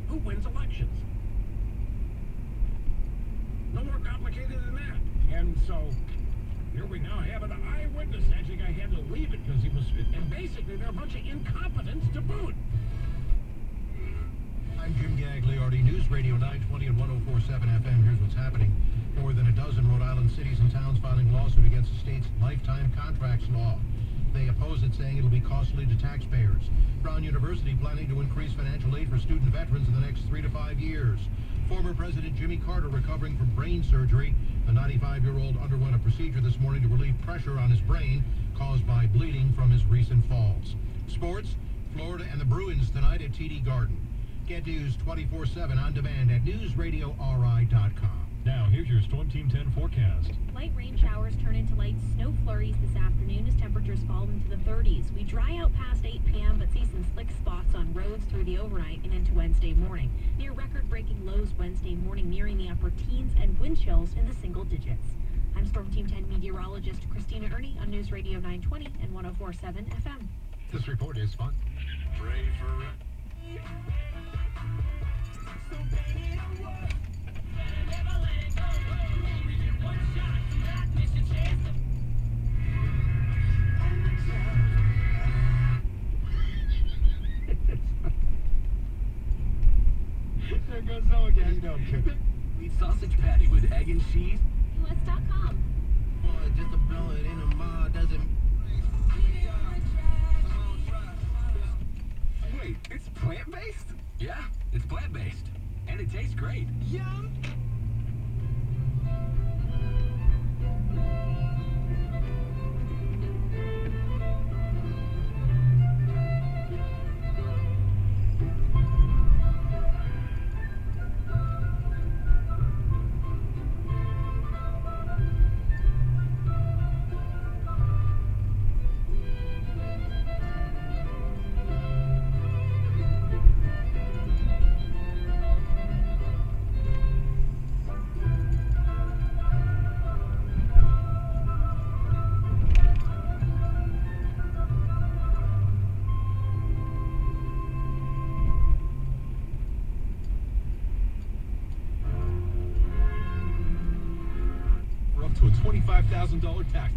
who wins elections. No more complicated than that. And so, here we now have an eyewitness. Actually, I had to leave it because he was... And basically, they're a bunch of incompetents to boot. I'm Jim Gagliardi, News Radio 920 and 104.7 FM. Here's what's happening. More than a dozen Rhode Island cities and towns filing lawsuit against the state's lifetime contracts law. They oppose it, saying it'll be costly to taxpayers. Brown University planning to increase financial aid for student veterans in the next 3 to 5 years. Former President Jimmy Carter recovering from brain surgery. The 95-year-old underwent a procedure this morning to relieve pressure on his brain caused by bleeding from his recent falls. Sports, Florida and the Bruins tonight at TD Garden. Get news 24/7 on demand at newsradiori.com. Now, here's your Storm Team 10 forecast. Light rain showers turn into light snow flurries this afternoon as temperatures fall into the 30s. We dry out past 8 p.m. but see some slick spots on roads through the overnight and into Wednesday morning. Near record-breaking lows Wednesday morning, nearing the upper teens, and wind chills in the single digits. I'm Storm Team 10 meteorologist Christina Ernie on News Radio 920 and 104.7 FM. This report is fun. Pray for... There goes Zoe again. You don't care. Meat sausage patty with egg and cheese. US.com. Boy, just to blow it in a mall doesn't... Wait, it's plant-based? Yeah, it's plant-based. And it tastes great. Yum! To a $25,000 tax.